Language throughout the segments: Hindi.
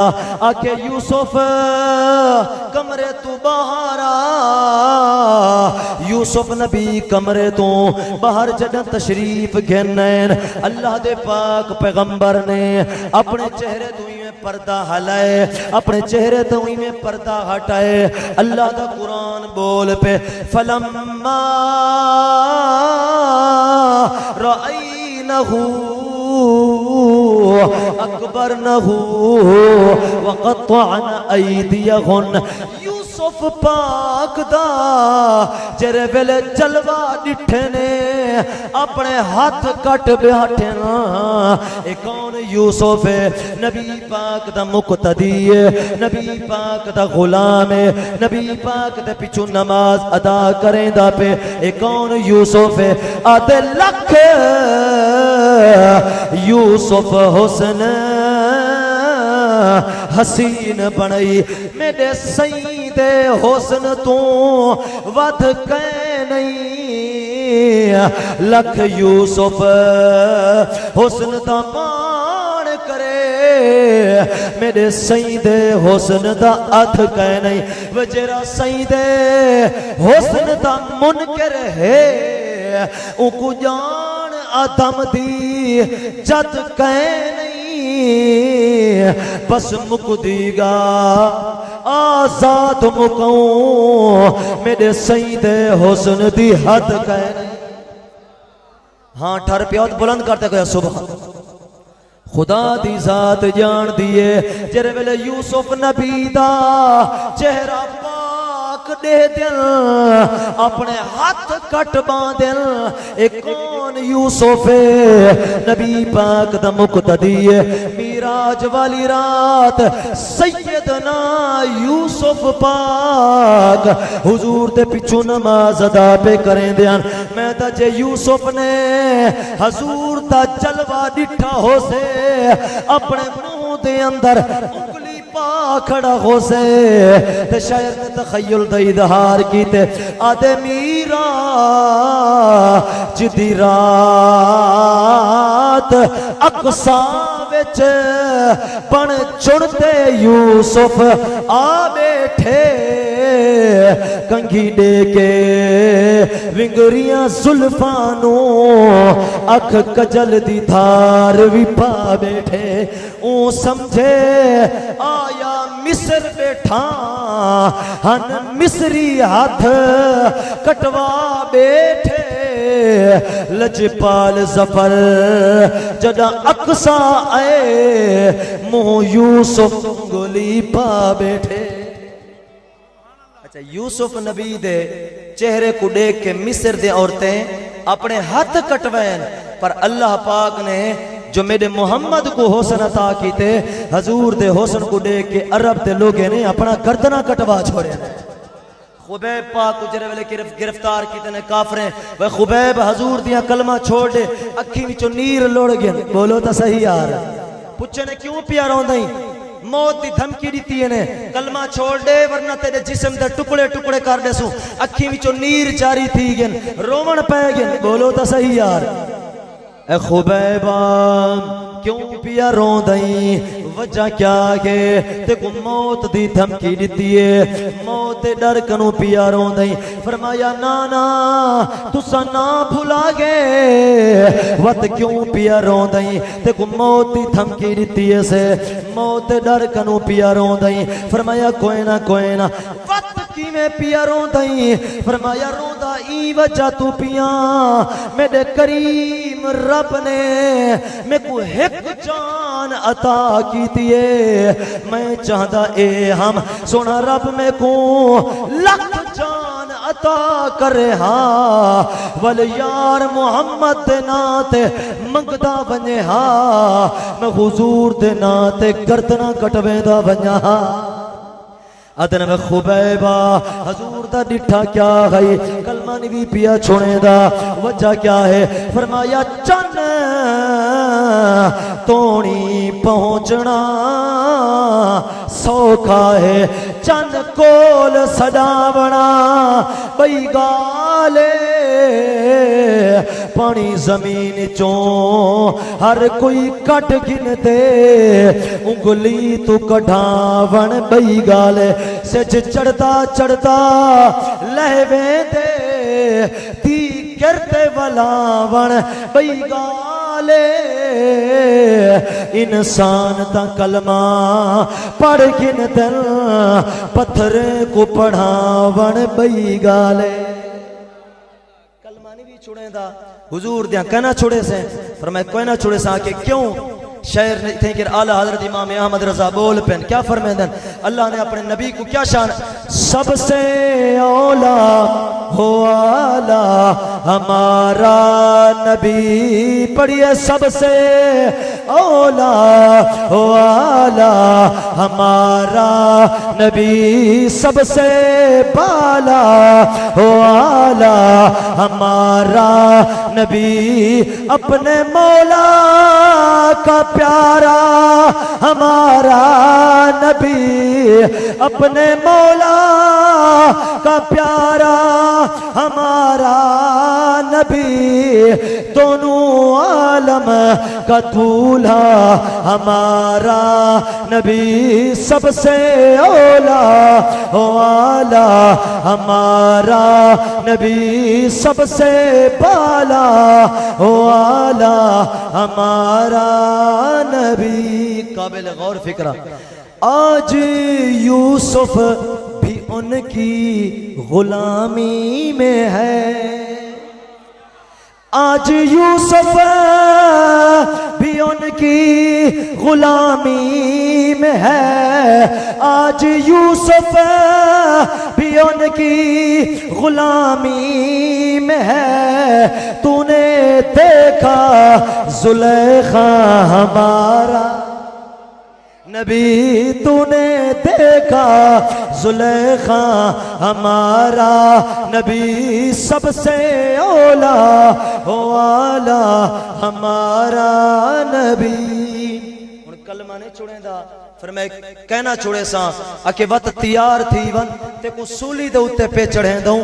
आके यूसुफ कमरे तू बाहर आ। यूसुफ नबी कमरे तो बाहर जद तशरीफ घेनैन अल्लाह दे पाक पैगंबर ने अपने चेहरे तो में पर्दा हलाए, अपने चेहरे तो में पर्दा हटाए। अल्लाह दा कुरान बोल पे फलम्मा रअयनहु अकबर नहू वक़त्तअन ऐदियहुन। यूसुफ पाक दा जेरे वेले जलवा डिठे ने अपने हाथ कट बैठे ना। ए कौन यूसुफ है? नबी पाक दा मुक्तदी है, नबी पाक दा गुलाम है, नबी पाक दे पिछू नमाज अदा करेंदा पे। ए कौन यूसुफ है? आधे लख यूसुफ हुस्न हसीन बनई मेरे सई दे हुस्न तू वध कै नहीं। लख यूसुफ हुस्न दा मान करे मेरे सई दे हुस्न दा अथ कै नहीं। वजेरा सई दे हुस्न दा मुनकर है उको जान आदम दी जद कै नहीं। बस मुकदीगा आजाद मुकाऊं मेरे सई दे हुस्न दी हद कै नहीं। हाँ ठर प्या बुलंद करते गया सुबह खुदा दी जात जान दिए जेरे वेले यूसुफ नबी दा चेहरा दे दिल अपने हाथ कट बांधल। एक कौन यूसुफ नबी पाक दा मुक्तदी मिराज वाली रात सैयदना यूसुफ पाक हुजूर दे पिछू नमाज अदा पे करें दियान। मैं ता जे यूसुफ ने हुजूर दा जलवा डिठा हो से अपने मुंह दे अंदर खड़ा हो से ते शायर ने तखय्युल दा इजहार कीते आदे मीरा जिदी रात अक़सा विच बन चुनते यूसुफ आ बैठे कंघी दे के विंगरियां जुल्फानू अख कजल दी धार भी पा बैठे। ओ समझे आया मिस्र बैठा हन मिस्री हाथ कटवा बैठे। लजपाल जफर जदा अक्सा आए मुंह यूसुफ गोली पा बैठे। अच्छा यूसुफ नबी दे चेहरे को देख के मिस्र दे औरतें अपने हाथ कटवाएं पर अल्लाह पाक ने जो मेरे मोहम्मद को हुस्न अता कीते हजूर दे हुस्न को देख के अरब दे लोगे ने अपना गर्दना कटवा छोड़े। खुबैब पाक को जरे वेले गिरफ्तार कीते ने काफरे वे खुबैब हजूर दिया कलमा छोड़ दे अखी विचों नीर लोड़ गए। बोलो तो सही यार पुछे ने क्यों पिया रोंदई? मौत की धमकी दी ने कलमा छोड़ दे वरना तेरे जिस्म दे टुकड़े टुकड़े कर देसू। अखी विचों नीर जारी थी गए रोवण पै गए। बोलो तो सही यार ए खुबैबा क्यों पिया रोंदई? वजह क्या है? ते को मौत दी धमकी दी है मौत दे डर कनु पिया रोंदई। फरमाया ना ना तुसा ना भुला गए वत क्यों पिया रोंदई? ते को मौत दी धमकी दी है से मौत दे डर कनु पिया रोंदई। फरमाया कोई ना वत किवें पिया रोंदई? फरमाया रोंदा ई वजह तू पिया मेरे करीम रब ने मैं को एक जान अता की दिए। मैं चाहता ए हम सोना रब में को लख जान अता करे। हाँ वल यार मोहम्मद दे नाते मंगदा बने। हाँ मैं हुजूर दे नाते गर्दना कटवेंदा बना। अदन में खुबैबा हजूर दा डिठा क्या है? कलमा नहीं पिया छोड़े दा वजह क्या है? फरमाया चन तोड़ी पहुंचना सौखा है चन कोल सजावना बई गाले पानी जमीन चों हर कोई कट गिनते उंगली तू कढ़ावण बई गाल सच चढ़ता चढ़ता लहवे दे ती करते वलावण बई गाले इंसान ता कलमा पढ़ गिन दल पत्थर को पढ़ावण बई गाले कलमा नहीं भी छुड़ेंदा हुजूर दिया कहना छुड़े से फरमाए कोई ना छुड़े सा कि क्यों शायर ने थे कि आला हजरत इमाम अहमद रजा बोल पेन क्या फरमाते अल्लाह ने अपने नबी को क्या शान सबसे औला हो आला हमारा नबी पढ़िए सबसे औला हो आला हमारा नबी सबसे बाला हो आला हमारा नबी अपने मौला का प्यारा हमारा नबी अपने मौला का प्यारा हमारा नबी दोनों आलम का दूल्हा हमारा नबी सबसे औला हो आला हमारा नबी सबसे बाला हो आला हमारा नबी काबिल गौर फिक्रा आज यूसुफ भी उनकी गुलामी में है आज यूसुफ भी उनकी गुलामी में है आज यूसुफ भी उनकी गुलामी में है तूने देखा जुलेखा हमारा नबी तूने देखा जुलेखा हमारा नबी सबसे औला हो आला हमारा नबी कलमा नहीं छुड़ेंदा फिर मैं कहना छुड़े सा अके वत तैयार थी वन ते को सूली दे उत्ते पे चढ़े दूं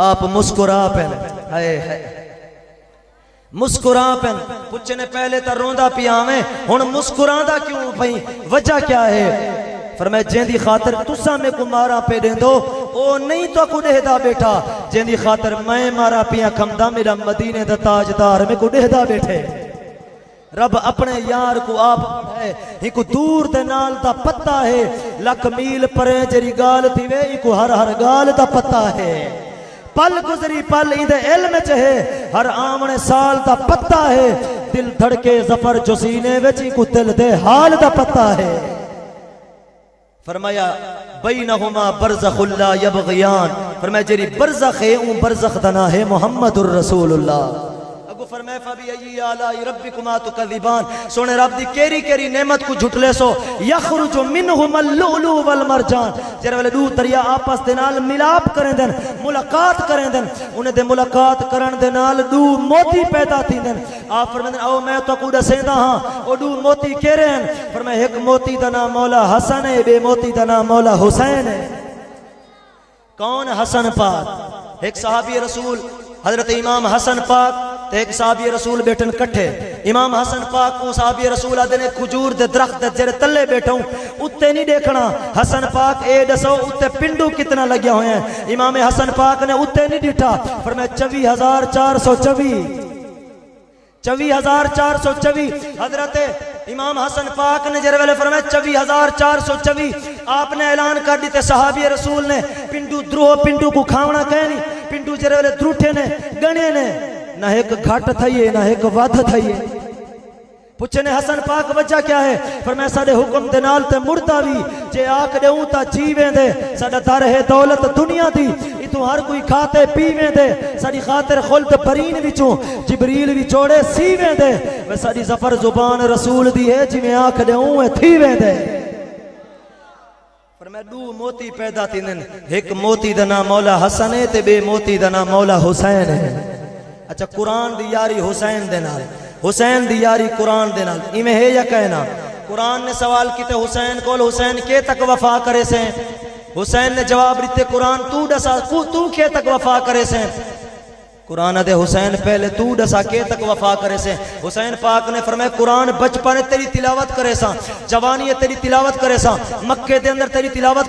आप मुस्कुरा पे हाय हाय मुस्कुरा पेन पुछे ने पहले तो रोंदा पिया में हुण मुस्कुरांदा क्यों भाई वजह क्या है फरमाए जेंदी खातर तुसा में को मारा पे देंदो ओ नहीं तो को देहदा बेटा जेंदी खातर मैं मारा पिया खमदा मेरा मदीने दा ताजदार में को देहदा बैठे रब अपने यार को आप है एक दूर दे नाल दा पता है लख मील परे जरी गाल थी वे इको हर हर गाल दा पता है पल गुजरी पल इंदे इल्म च है हर आमने साल दा पता है दिल धड़के जफर जो सीने विच को दिल दे हाल दा पता है फरमाया बैनहुमा बरज़खुल ला यबग़ियान फरमाया जेरी बरज़ख है ऊ बरज़ख दा ना है मुहम्मदुर रसूलुल्लाह फरमाए फबी आला रब्बिकुमा तुकज़िबान सोने रब दी केरी केरी नेमत को झुटले सो यखरुजु मिनहुमल लुलु वल मरजान जेरे वाले दू दरिया आपस दे नाल मिलाप करें देन मुलाकात करें देन उन्हें दे मुलाकात करन दे नाल दू मोती पैदा थींदन आप फरमांदे आओ मैं तो को दसेंदा हां ओ दू मोती केरे हैं फरमाए एक मोती दा नाम मौला हसन है बे मोती दा नाम मौला हुसैन है कौन हसन पाक एक सहाबी रसूल हजरत इमाम हसन पाक एक साहबी रसूल बैठन कट्ठे इमाम हसन पाक को साहबी रसूल आदे ने खजूर दे दरख्त जेरे तले बैठा उत्ते नहीं देखना हसन पाक ए दसो उत्ते पिंडू कितना लगे हुए हैं इमाम हसन पाक ने उत्ते नहीं डिठा फरमाया 24,424 24,424 हजरत इमाम हसन पाक ने जरे वेले फरमाया 24,424 आपने ऐलान कर दी सहाबी रसूल ने पिंडू द्रोह पिंडू को खावना कह नहीं पिंडू जरे वेले द्रूठे ने गणे ने ना एक घट थई ना एक वध थई पुछे ने हसन पाक वजह क्या है फरमाया साडे हुक्म दे नाल ते मुर्दा भी जे आख देऊं ता जीवे दे साडा दर है दौलत दुनिया दी इतों हर कोई खाते पीवे दे साडी खातिर खुल्द बरीन विचों जिबरील भी चोड़े सीवे दे वे साडी जफर जुबान रसूल दी है जिवें आख देऊं ए थीवे दे फरमाया दू मोती पैदा थींदन एक मोती दा नाम मौला हसन है ते बे मोती दा नाम मौला हुसैन है अच्छा कुरान दी यारी हुसैन दे नाल हुसैन दी यारी कुरान दे नाल इवें है या कहना कुरान ने सवाल किते हुसैन कोल हुसैन के तक वफा करे से हुसैन ने जवाब दिते कुरान तू दसा तू के तक वफा करे से कुरान दे हुसैन पहले तू दसा के तक वफा करे से। हुसैन पाक ने फरमाया कुरान बचपन तेरी तिलावत करे सा, जवानी तेरी तिलावत करे सा, मक्के दे अंदर तेरी तिलावत